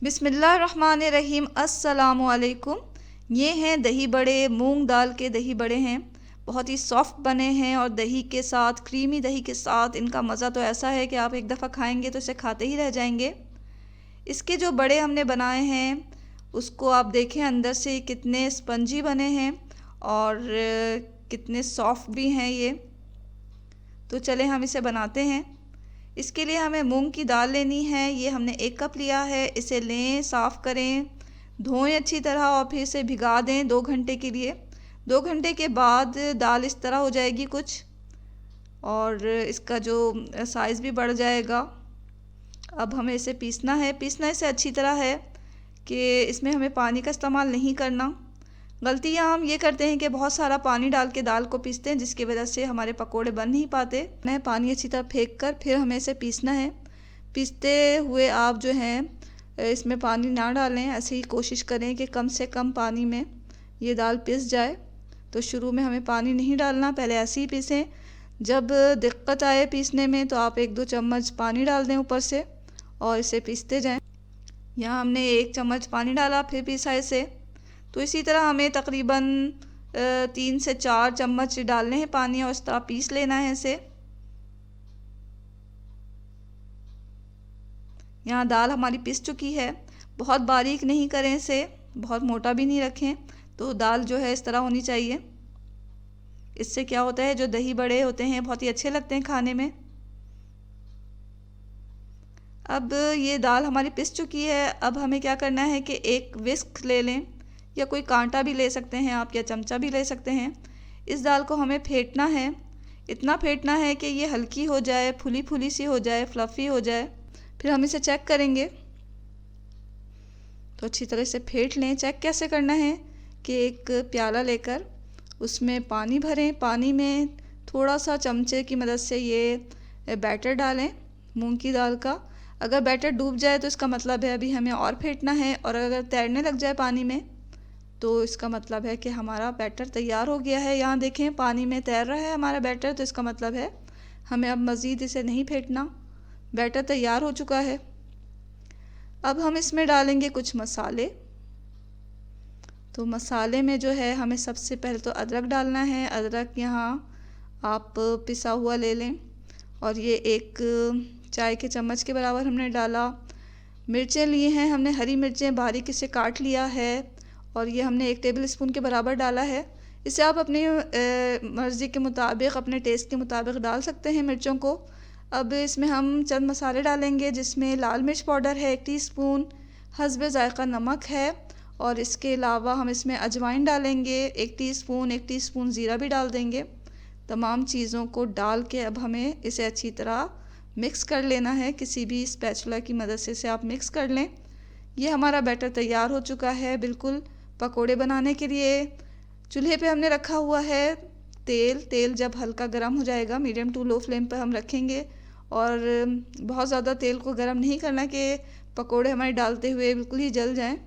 बिस्मिल्लाहिर्रहमानिर्रहीम। अस्सलामुअलैकुम। ये हैं दही बड़े, मूंग दाल के दही बड़े हैं। बहुत ही सॉफ्ट बने हैं और दही के साथ, क्रीमी दही के साथ इनका मज़ा तो ऐसा है कि आप एक दफ़ा खाएंगे तो इसे खाते ही रह जाएंगे। इसके जो बड़े हमने बनाए हैं उसको आप देखें अंदर से कितने स्पंजी बने हैं और कितने सॉफ्ट भी हैं ये। तो चले हम इसे बनाते हैं। इसके लिए हमें मूंग की दाल लेनी है। ये हमने 1 कप लिया है। इसे लें, साफ़ करें, धोएं अच्छी तरह और फिर इसे भिगा दें 2 घंटे के लिए। 2 घंटे के बाद दाल इस तरह हो जाएगी कुछ, और इसका जो साइज़ भी बढ़ जाएगा। अब हमें इसे पीसना है। पीसना इसे अच्छी तरह है कि इसमें हमें पानी का इस्तेमाल नहीं करना। गलतियाँ हम ये करते हैं कि बहुत सारा पानी डाल के दाल को पीसते हैं, जिसकी वजह से हमारे पकोड़े बन नहीं पाते। पानी अच्छी तरह फेंक कर फिर हमें इसे पीसना है। पीसते हुए आप जो हैं इसमें पानी ना डालें। ऐसे ही कोशिश करें कि कम से कम पानी में ये दाल पिस जाए। तो शुरू में हमें पानी नहीं डालना, पहले ऐसे ही पीसें। जब दिक्कत आए पीसने में तो आप 1-2 चम्मच पानी डाल दें ऊपर से और इसे पीसते जाएँ। यहाँ हमने 1 चम्मच पानी डाला, फिर पीसा इसे। तो इसी तरह हमें तकरीबन 3 से 4 चम्मच डालने हैं पानी और इस तरह पीस लेना है इसे। यहाँ दाल हमारी पिस चुकी है। बहुत बारीक नहीं करें इसे, बहुत मोटा भी नहीं रखें। तो दाल जो है इस तरह होनी चाहिए। इससे क्या होता है, जो दही बड़े होते हैं बहुत ही अच्छे लगते हैं खाने में। अब ये दाल हमारी पिस चुकी है। अब हमें क्या करना है कि एक विस्क ले लें, या कोई कांटा भी ले सकते हैं आप, या चमचा भी ले सकते हैं। इस दाल को हमें फेंटना है। इतना फेंटना है कि ये हल्की हो जाए, फुली फुली सी हो जाए, फ्लफ़ी हो जाए। फिर हम इसे चेक करेंगे। तो अच्छी तरह से फेंट लें। चेक कैसे करना है कि एक प्याला लेकर उसमें पानी भरें। पानी में थोड़ा सा चमचे की मदद से ये बैटर डालें मूंग की दाल का। अगर बैटर डूब जाए तो इसका मतलब है अभी हमें और फेंटना है, और अगर तैरने लग जाए पानी में तो इसका मतलब है कि हमारा बैटर तैयार हो गया है। यहाँ देखें पानी में तैर रहा है हमारा बैटर, तो इसका मतलब है हमें अब मज़ीद इसे नहीं फेंटना, बैटर तैयार हो चुका है। अब हम इसमें डालेंगे कुछ मसाले। तो मसाले में जो है हमें सबसे पहले तो अदरक डालना है। अदरक यहाँ आप पिसा हुआ ले लें, और ये 1 चाय के चम्मच के बराबर हमने डाला। मिर्चें लिए हैं हमने, हरी मिर्चें बारीक इसे काट लिया है, और ये हमने 1 टेबल स्पून के बराबर डाला है। इसे आप अपनी मर्ज़ी के मुताबिक, अपने टेस्ट के मुताबिक डाल सकते हैं मिर्चों को। अब इसमें हम चंद मसाले डालेंगे, जिसमें लाल मिर्च पाउडर है 1 टीस्पून, हस्बे ज़ायक़ा नमक है, और इसके अलावा हम इसमें अजवाइन डालेंगे 1 टीस्पून, 1 टीस्पून ज़ीरा भी डाल देंगे। तमाम चीज़ों को डाल के अब हमें इसे अच्छी तरह मिक्स कर लेना है। किसी भी स्पैचुला की मदद से इसे आप मिक्स कर लें। ये हमारा बैटर तैयार हो चुका है बिल्कुल पकोड़े बनाने के लिए। चूल्हे पे हमने रखा हुआ है तेल जब हल्का गर्म हो जाएगा, मीडियम टू लो फ्लेम पर हम रखेंगे, और बहुत ज़्यादा तेल को गर्म नहीं करना कि पकोड़े हमारे डालते हुए बिल्कुल ही जल जाएं।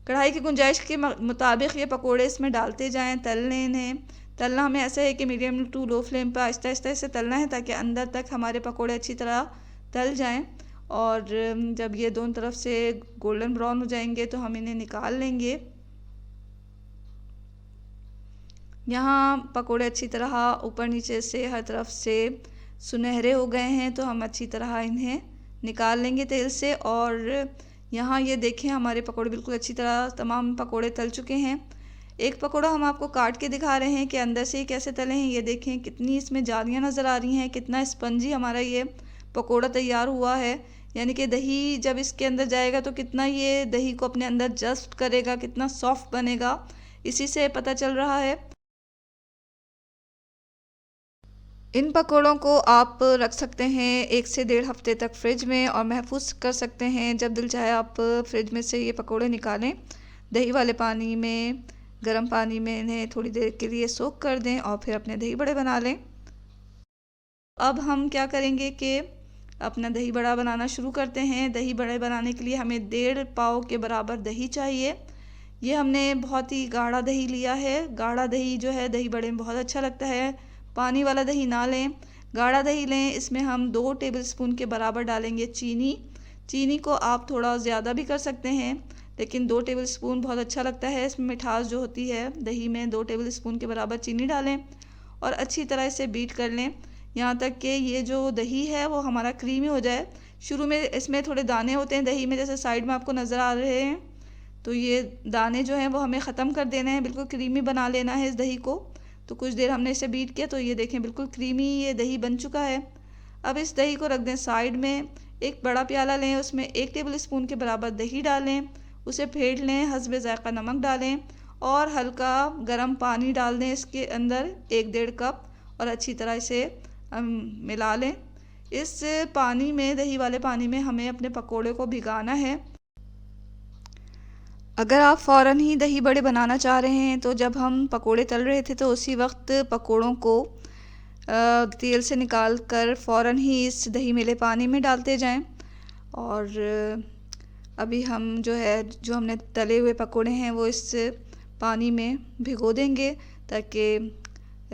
कढ़ाई की गुंजाइश के मुताबिक ये पकोड़े इसमें डालते जाएं, तल लें इन्हें। तलना हमें ऐसा है कि मीडियम टू लो फ्लेम पर आहिस्ता आहिस्ता इसे तलना है, ताकि अंदर तक हमारे पकोड़े अच्छी तरह तल जाएं। और जब ये दोनों तरफ से गोल्डन ब्राउन हो जाएंगे तो हम इन्हें निकाल लेंगे। यहाँ पकोड़े अच्छी तरह ऊपर नीचे से हर तरफ से सुनहरे हो गए हैं, तो हम अच्छी तरह इन्हें निकाल लेंगे तेल से। और यहाँ ये देखें हमारे पकोड़े बिल्कुल अच्छी तरह तमाम पकोड़े तल चुके हैं। एक पकोड़ा हम आपको काट के दिखा रहे हैं कि अंदर से कैसे तले हैं। ये देखें कितनी इसमें जालियाँ नज़र आ रही हैं, कितना स्पंजी हमारा ये पकोड़ा तैयार हुआ है। यानी कि दही जब इसके अंदर जाएगा तो कितना ये दही को अपने अंदर जस्ट करेगा, कितना सॉफ्ट बनेगा, इसी से पता चल रहा है। इन पकोड़ों को आप रख सकते हैं 1 से 1.5 हफ्ते तक फ्रिज में, और महफूज कर सकते हैं। जब दिल चाहे आप फ्रिज में से ये पकोड़े निकालें, दही वाले पानी में, गर्म पानी में इन्हें थोड़ी देर के लिए सोक कर दें, और फिर अपने दही बड़े बना लें। अब हम क्या करेंगे कि अपना दही बड़ा बनाना शुरू करते हैं। दही बड़े बनाने के लिए हमें 1.5 पाव के बराबर दही चाहिए। ये हमने बहुत ही गाढ़ा दही लिया है। गाढ़ा दही जो है दही बड़े में बहुत अच्छा लगता है। पानी वाला दही ना लें, गाढ़ा दही लें। इसमें हम 2 टेबल स्पून के बराबर डालेंगे चीनी। चीनी को आप थोड़ा ज़्यादा भी कर सकते हैं, लेकिन 2 टेबलस्पून बहुत अच्छा लगता है। इसमें मिठास जो होती है दही में 2 टेबलस्पून के बराबर चीनी डालें और अच्छी तरह इसे बीट कर लें यहाँ तक कि ये जो दही है वो हमारा क्रीमी हो जाए। शुरू में इसमें थोड़े दाने होते हैं दही में, जैसे साइड में आपको नज़र आ रहे हैं, तो ये दाने जो हैं वो हमें ख़त्म कर देने हैं, बिल्कुल क्रीमी बना लेना है इस दही को। तो कुछ देर हमने इसे बीट किया तो ये देखें बिल्कुल क्रीमी ये दही बन चुका है। अब इस दही को रख दें साइड में। एक बड़ा प्याला लें, उसमें 1 टेबलस्पून के बराबर दही डालें, उसे फेंट लें, हस्बे ज़ायक़ा नमक डालें और हल्का गर्म पानी डाल दें इसके अंदर 1-1.5 कप और अच्छी तरह इसे मिला लें। इस पानी में, दही वाले पानी में हमें अपने पकोड़े को भिगाना है। अगर आप फ़ौरन ही दही बड़े बनाना चाह रहे हैं तो जब हम पकोड़े तल रहे थे तो उसी वक्त पकोड़ों को तेल से निकाल कर फ़ौरन ही इस दही मिले पानी में डालते जाएं। और अभी हम जो हमने तले हुए पकोड़े हैं वो इस पानी में भिगो देंगे ताकि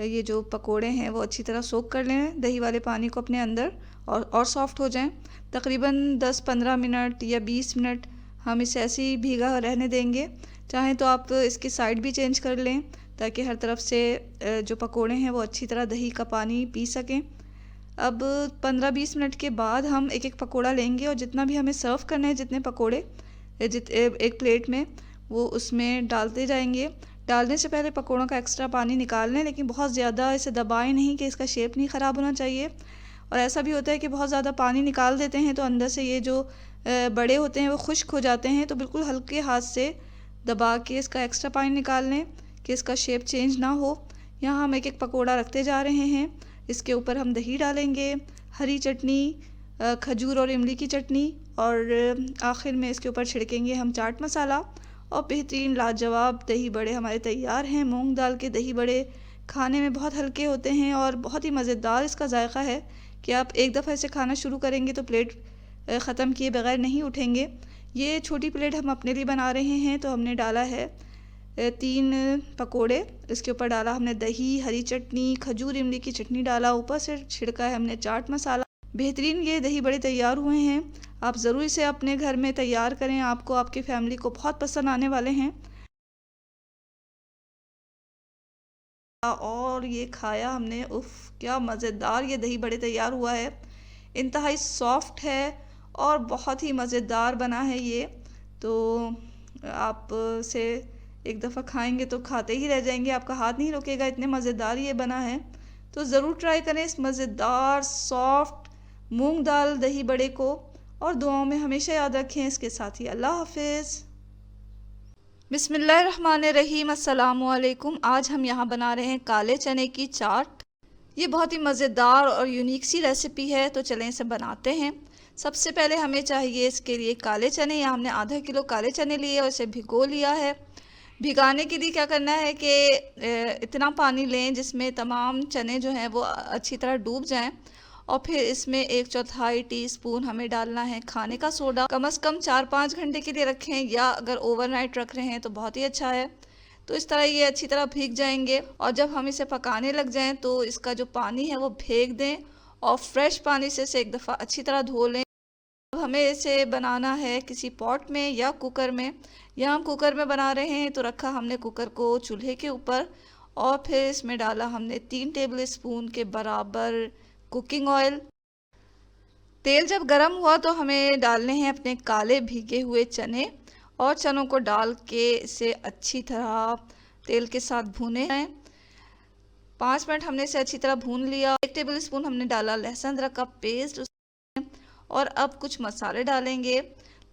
ये जो पकोड़े हैं वो अच्छी तरह सोख कर लें दही वाले पानी को अपने अंदर और सॉफ़्ट हो जाएं। तकरीबन 10-15 मिनट या 20 मिनट हम इसे ऐसे ही भीगा रहने देंगे। चाहें तो आप इसकी साइड भी चेंज कर लें ताकि हर तरफ से जो पकोड़े हैं वो अच्छी तरह दही का पानी पी सकें। अब 15-20 मिनट के बाद हम एक एक पकोड़ा लेंगे और जितना भी हमें सर्व करना है, जितने पकोड़े एक प्लेट में, वो उसमें डालते जाएंगे। डालने से पहले पकोड़ों का एक्स्ट्रा पानी निकाल लें, लेकिन बहुत ज़्यादा इसे दबाएं नहीं कि इसका शेप नहीं ख़राब होना चाहिए। और ऐसा भी होता है कि बहुत ज़्यादा पानी निकाल देते हैं तो अंदर से ये जो बड़े होते हैं वो खुश्क हो जाते हैं। तो बिल्कुल हल्के हाथ से दबा के इसका एक्स्ट्रा पानी निकाल लें कि इसका शेप चेंज ना हो। यहाँ हम एक एक पकोड़ा रखते जा रहे हैं। इसके ऊपर हम दही डालेंगे, हरी चटनी, खजूर और इमली की चटनी और आखिर में इसके ऊपर छिड़केंगे हम चाट मसाला। और बेहतरीन लाजवाब दही बड़े हमारे तैयार हैं। मूंग दाल के दही बड़े खाने में बहुत हल्के होते हैं और बहुत ही मज़ेदार इसका जायका है कि आप एक दफ़ा इसे खाना शुरू करेंगे तो प्लेट ख़त्म किए बगैर नहीं उठेंगे। ये छोटी प्लेट हम अपने लिए बना रहे हैं तो हमने डाला है 3 पकोड़े। इसके ऊपर डाला हमने दही, हरी चटनी, खजूर इमली की चटनी डाला, ऊपर से छिड़का है हमने चाट मसाला। बेहतरीन ये दही बड़े तैयार हुए हैं। आप ज़रूर इसे अपने घर में तैयार करें, आपको आपकी फैमिली को बहुत पसंद आने वाले हैं। और ये खाया हमने, उफ़ क्या मज़ेदार ये दही बड़े तैयार हुआ है। इंतहाई सॉफ्ट है और बहुत ही मज़ेदार बना है ये। तो आप से एक दफ़ा खाएंगे तो खाते ही रह जाएंगे, आपका हाथ नहीं रुकेगा, इतने मज़ेदार ये बना है। तो ज़रूर ट्राई करें इस मज़ेदार सॉफ्ट मूंग दाल दही बड़े को और दुआओं में हमेशा याद रखें। इसके साथ ही अल्लाह हाफिज़। बिस्मिल्लाहिर्रहमानिर्रहीम, अस्सलामु अलैकुम। आज हम यहाँ बना रहे हैं काले चने की चाट। ये बहुत ही मज़ेदार और यूनिक सी रेसिपी है, तो चलें इसे बनाते हैं। सबसे पहले हमें चाहिए इसके लिए काले चने। यहाँ हमने आधा किलो काले चने लिए और इसे भिगो लिया है। भिगाने के लिए क्या करना है कि इतना पानी लें जिसमें तमाम चने जो हैं वो अच्छी तरह डूब जाएं और फिर इसमें 1/4 टीस्पून हमें डालना है खाने का सोडा। कम से कम 4-5 घंटे के लिए रखें या अगर ओवरनाइट रख रहे हैं तो बहुत ही अच्छा है। तो इस तरह ये अच्छी तरह भीग जाएंगे और जब हम इसे पकाने लग जाएं तो इसका जो पानी है वो फेंक दें और फ्रेश पानी से इसे एक दफ़ा अच्छी तरह धो लें। अब हमें इसे बनाना है किसी पॉट में या कुकर में। या हम कुकर में बना रहे हैं तो रखा हमने कुकर को चूल्हे के ऊपर और फिर इसमें डाला हमने 3 टेबलस्पून के बराबर कुकिंग ऑयल। तेल जब गर्म हुआ तो हमें डालने हैं अपने काले भीगे हुए चने और चनों को डाल के इसे अच्छी तरह तेल के साथ भूने हैं। 5 मिनट हमने इसे अच्छी तरह भून लिया। 1 टेबलस्पून हमने डाला लहसुन अदरक का पेस्ट और अब कुछ मसाले डालेंगे।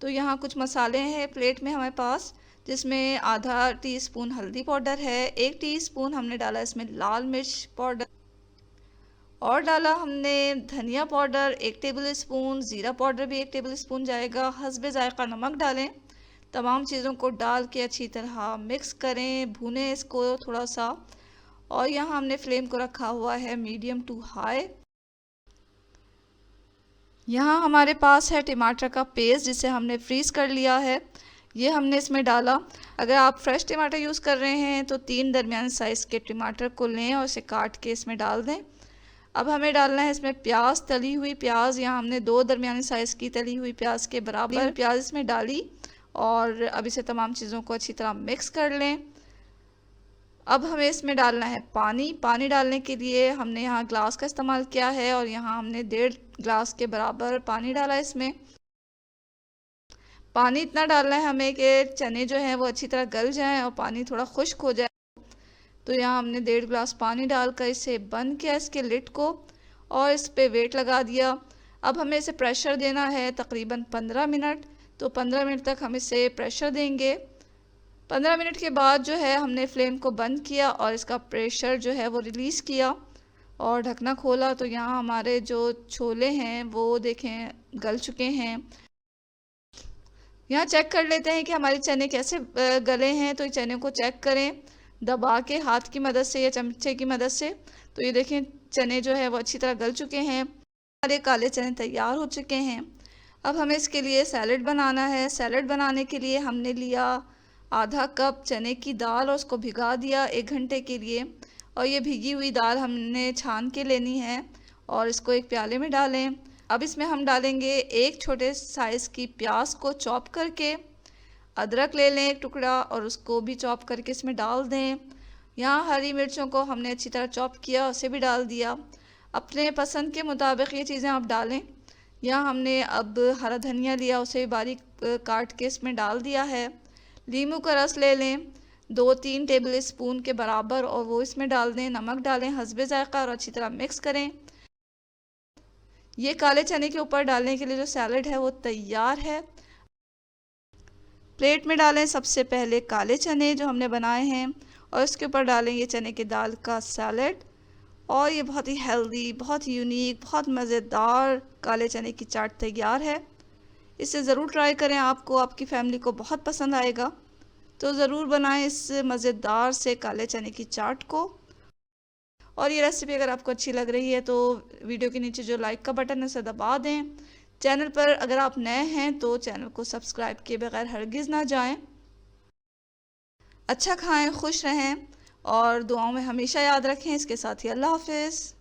तो यहाँ कुछ मसाले हैं प्लेट में हमारे पास, जिसमें आधा टीस्पून हल्दी पाउडर है, 1 टीस्पून हमने डाला इसमें लाल मिर्च पाउडर और डाला हमने धनिया पाउडर 1 टेबलस्पून, ज़ीरा पाउडर भी 1 टेबलस्पून जाएगा। हस्बे ज़ायक़ा नमक डालें। तमाम चीज़ों को डाल के अच्छी तरह मिक्स करें, भूनें इसको थोड़ा सा। और यहाँ हमने फ्लेम को रखा हुआ है मीडियम टू हाई। यहाँ हमारे पास है टमाटर का पेस्ट जिसे हमने फ्रीज़ कर लिया है, ये हमने इसमें डाला। अगर आप फ्रेश टमाटर यूज़ कर रहे हैं तो 3 दरमियाने साइज़ के टमाटर को लें और इसे काट के इसमें डाल दें। अब हमें डालना है इसमें प्याज, तली हुई प्याज। यहाँ हमने 2 दरमियानी साइज़ की तली हुई प्याज के बराबर प्याज इसमें डाली और अब इसे तमाम चीज़ों को अच्छी तरह मिक्स कर लें। अब हमें इसमें डालना है पानी। पानी डालने के लिए हमने यहाँ ग्लास का इस्तेमाल किया है और यहाँ हमने 1.5 ग्लास के बराबर पानी डाला है इसमें। पानी इतना डालना है हमें कि चने जो हैं वो अच्छी तरह गल जाएं और पानी थोड़ा खुश्क हो जाए। तो यहाँ हमने 1.5 ग्लास पानी डालकर इसे बंद किया, इसके लिड को, और इस पे वेट लगा दिया। अब हमें इसे प्रेशर देना है तकरीबन 15 मिनट। तो 15 मिनट तक हम इसे प्रेशर देंगे। 15 मिनट के बाद जो है हमने फ्लेम को बंद किया और इसका प्रेशर जो है वो रिलीज़ किया और ढकना खोला। तो यहाँ हमारे जो छोले हैं वो देखें गल चुके हैं। यहाँ चेक कर लेते हैं कि हमारे चने कैसे गले हैं। तो चने को चेक करें दबा के हाथ की मदद से या चमचे की मदद से। तो ये देखें चने जो है वो अच्छी तरह गल चुके हैं, हमारे काले चने तैयार हो चुके हैं। अब हमें इसके लिए सैलड बनाना है। सैलड बनाने के लिए हमने लिया आधा कप चने की दाल और उसको भिगा दिया 1 घंटे के लिए। और ये भीगी हुई दाल हमने छान के लेनी है और इसको एक प्याले में डालें। अब इसमें हम डालेंगे 1 छोटे साइज़ की प्याज को चॉप करके, अदरक ले लें 1 टुकड़ा और उसको भी चॉप करके इसमें डाल दें। यहाँ हरी मिर्चों को हमने अच्छी तरह चॉप किया, उसे भी डाल दिया। अपने पसंद के मुताबिक ये चीज़ें आप डालें। यहाँ हमने अब हरा धनिया लिया, उसे बारीक काट के इसमें डाल दिया है। नींबू का रस ले लें 2-3 टेबल स्पून के बराबर और वो इसमें डाल दें। नमक डालें हस्बे ज़ायक़ा और अच्छी तरह मिक्स करें। ये काले चने के ऊपर डालने के लिए जो सैलड है वो तैयार है। प्लेट में डालें सबसे पहले काले चने जो हमने बनाए हैं और इसके ऊपर डालें ये चने की दाल का सैलड। और ये बहुत ही हेल्दी, बहुत यूनिक, बहुत मज़ेदार काले चने की चाट तैयार है। इसे ज़रूर ट्राई करें, आपको आपकी फैमिली को बहुत पसंद आएगा। तो ज़रूर बनाएं इस मज़ेदार से काले चने की चाट को। और ये रेसिपी अगर आपको अच्छी लग रही है तो वीडियो के नीचे जो लाइक का बटन है उसे दबा दें। चैनल पर अगर आप नए हैं तो चैनल को सब्सक्राइब किए बगैर हरगिज़ ना जाएं। अच्छा खाएं, खुश रहें और दुआओं में हमेशा याद रखें। इसके साथ ही अल्लाह हाफिज़।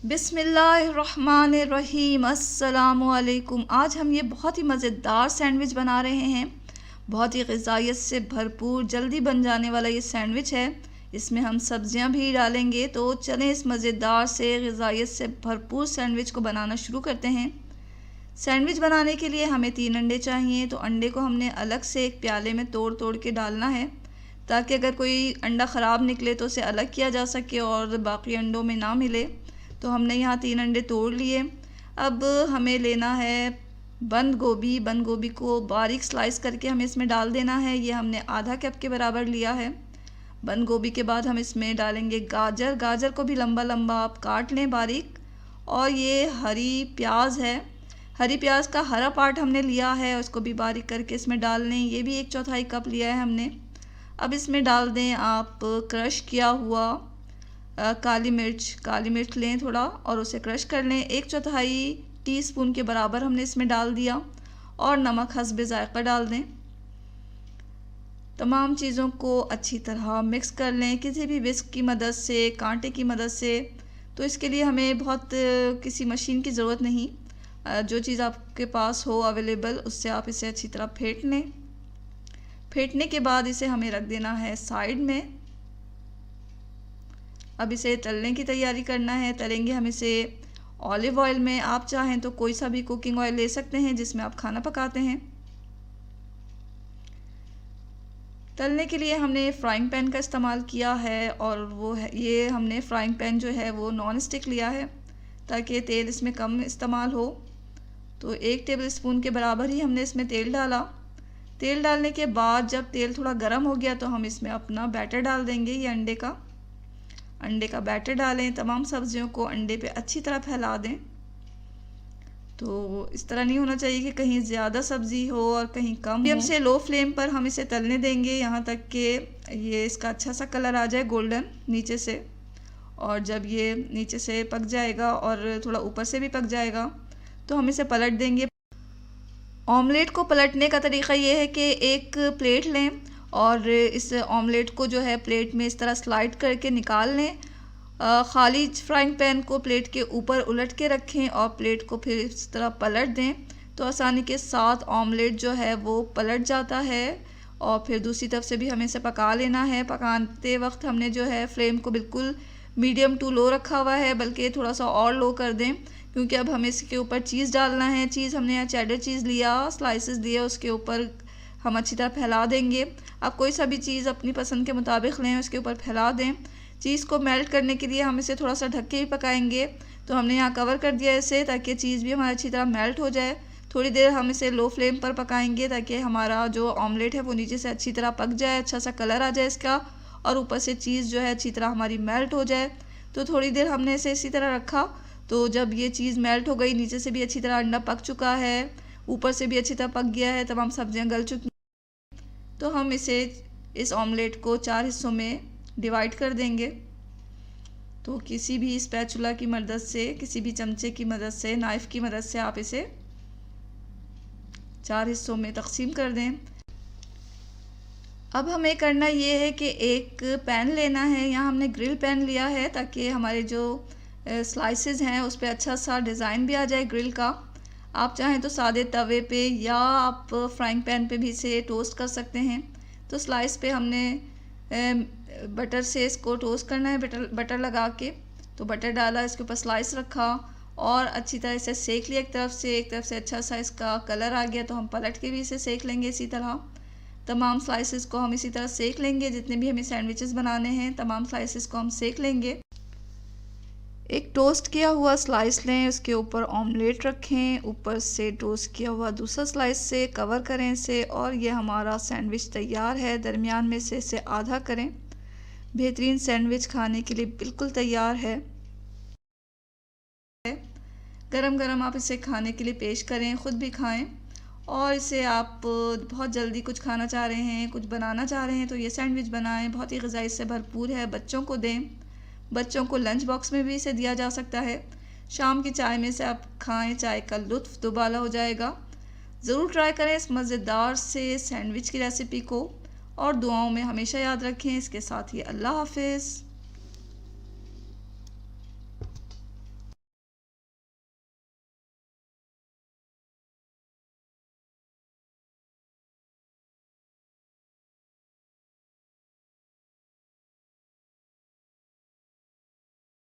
बिस्मिल्लाहिर्रहमानिर्रहीम। अस्सलामुअलैकुम। आज हम ये बहुत ही मज़ेदार सैंडविच बना रहे हैं। बहुत ही ग़िज़ाइयत से भरपूर, जल्दी बन जाने वाला ये सैंडविच है। इसमें हम सब्जियां भी डालेंगे। तो चलें इस मज़ेदार से ग़िज़ाइयत से भरपूर सैंडविच को बनाना शुरू करते हैं। सैंडविच बनाने के लिए हमें 3 अंडे चाहिए। तो अंडे को हमने अलग से एक प्याले में तोड़ तोड़ के डालना है ताकि अगर कोई अंडा ख़राब निकले तो उसे अलग किया जा सके और बाकी अंडों में ना मिले। तो हमने यहाँ 3 अंडे तोड़ लिए। अब हमें लेना है बंद गोभी। बंद गोभी को बारीक स्लाइस करके हमें इसमें डाल देना है। ये हमने आधा कप के बराबर लिया है। बंद गोभी के बाद हम इसमें डालेंगे गाजर। गाजर को भी लंबा लंबा आप काट लें बारीक। और ये हरी प्याज है। हरी प्याज का हरा पार्ट हमने लिया है, उसको भी बारीक करके इसमें डाल लें। ये भी 1/4 कप लिया है हमने। अब इसमें डाल दें आप क्रश किया हुआ काली मिर्च लें थोड़ा और उसे क्रश कर लें। 1/4 टीस्पून के बराबर हमने इसमें डाल दिया। और नमक हस्बे ज़ायक़ा डाल दें। तमाम चीज़ों को अच्छी तरह मिक्स कर लें किसी भी विस्क की मदद से, कांटे की मदद से। तो इसके लिए हमें बहुत किसी मशीन की ज़रूरत नहीं, जो चीज़ आपके पास हो अवेलेबल उससे आप इसे अच्छी तरह फेंट लें। फेंटने के बाद इसे हमें रख देना है साइड में। अब इसे तलने की तैयारी करना है। तलेंगे हम इसे ऑलिव ऑयल में। आप चाहें तो कोई सा भी कुकिंग ऑयल ले सकते हैं जिसमें आप खाना पकाते हैं। तलने के लिए हमने फ्राइंग पैन का इस्तेमाल किया है और वो है ये हमने फ्राइंग पैन जो है वो नॉन स्टिक लिया है ताकि तेल इसमें कम इस्तेमाल हो। तो 1 टेबल स्पून के बराबर ही हमने इसमें तेल डाला। तेल डालने के बाद जब तेल थोड़ा गर्म हो गया तो हम इसमें अपना बैटर डाल देंगे। ये अंडे का बैटर डालें। तमाम सब्जियों को अंडे पे अच्छी तरह फैला दें। तो इस तरह नहीं होना चाहिए कि कहीं ज़्यादा सब्ज़ी हो और कहीं कम। मीडियम से लो फ्लेम पर हम इसे तलने देंगे यहाँ तक कि ये इसका अच्छा सा कलर आ जाए गोल्डन नीचे से। और जब ये नीचे से पक जाएगा और थोड़ा ऊपर से भी पक जाएगा तो हम इसे पलट देंगे। ऑमलेट को पलटने का तरीका ये है कि एक प्लेट लें और इस ऑमलेट को जो है प्लेट में इस तरह स्लाइड करके निकाल लें। खाली फ्राइंग पैन को प्लेट के ऊपर उलट के रखें और प्लेट को फिर इस तरह पलट दें, तो आसानी के साथ ऑमलेट जो है वो पलट जाता है। और फिर दूसरी तरफ से भी हमें इसे पका लेना है। पकाते वक्त हमने जो है फ्लेम को बिल्कुल मीडियम टू लो रखा हुआ है, बल्कि थोड़ा सा और लो कर दें, क्योंकि अब हमें इसके ऊपर चीज़ डालना है। चीज़ हमने यहाँ चेडर चीज़ लिया, स्लाइसेस लिए, उसके ऊपर हम अच्छी तरह फैला देंगे। आप कोई सा भी चीज़ अपनी पसंद के मुताबिक लें, उसके ऊपर फैला दें। चीज़ को मेल्ट करने के लिए हम इसे थोड़ा सा ढक के ही पकाएंगे, तो हमने यहाँ कवर कर दिया इसे, ताकि चीज़ भी हमारी अच्छी तरह मेल्ट हो जाए। थोड़ी देर हम इसे लो फ्लेम पर पकाएंगे, ताकि हमारा जो ऑमलेट है वो नीचे से अच्छी तरह पक जाए, अच्छा सा कलर आ जाए इसका, और ऊपर से चीज़ जो है अच्छी तरह हमारी मेल्ट हो जाए। तो थोड़ी देर हमने इसे इसी तरह रखा। तो जब ये चीज़ मेल्ट हो गई, नीचे से भी अच्छी तरह अंडा पक चुका है, ऊपर से भी अच्छी तरह पक गया है, तमाम सब्जियां गल चुकी, तो हम इस ऑमलेट को 4 हिस्सों में डिवाइड कर देंगे। तो किसी भी स्पैचुला की मदद से, किसी भी चमचे की मदद से, नाइफ़ की मदद से आप इसे 4 हिस्सों में तकसीम कर दें। अब हमें करना ये है कि एक पैन लेना है। यहाँ हमने ग्रिल पैन लिया है, ताकि हमारे जो स्लाइसेस हैं उस पर अच्छा सा डिज़ाइन भी आ जाए ग्रिल का। आप चाहें तो सादे तवे पे या आप फ्राइंग पैन पे भी इसे टोस्ट कर सकते हैं। तो स्लाइस पे हमने बटर से इसको टोस्ट करना है, बटर लगा के। तो बटर डाला, इसके ऊपर स्लाइस रखा और अच्छी तरह इसे सेक लिया। एक तरफ से अच्छा सा इसका कलर आ गया, तो हम पलट के भी इसे सेक लेंगे। इसी तरह तमाम स्लाइसेस को हम इसी तरह सेक लेंगे। जितने भी हमें सैंडविचेस बनाने हैं, तमाम स्लाइसेस को हम सेक लेंगे। एक टोस्ट किया हुआ स्लाइस लें, उसके ऊपर ऑमलेट रखें, ऊपर से टोस्ट किया हुआ दूसरा स्लाइस से कवर करें इसे, और ये हमारा सैंडविच तैयार है। दरमियान में से इसे आधा करें। बेहतरीन सैंडविच खाने के लिए बिल्कुल तैयार है। गरम गरम आप इसे खाने के लिए पेश करें, ख़ुद भी खाएं। और इसे आप बहुत जल्दी कुछ खाना चाह रहे हैं, कुछ बनाना चाह रहे हैं, तो ये सैंडविच बनाएं। बहुत ही ग़िज़ाई से भरपूर है, बच्चों को दें। बच्चों को लंच बॉक्स में भी इसे दिया जा सकता है। शाम की चाय में से आप खाएं, चाय का लुत्फ़ दुबाला हो जाएगा। ज़रूर ट्राई करें इस मज़ेदार से सैंडविच की रेसिपी को, और दुआओं में हमेशा याद रखें। इसके साथ ही अल्लाह हाफ़िज़।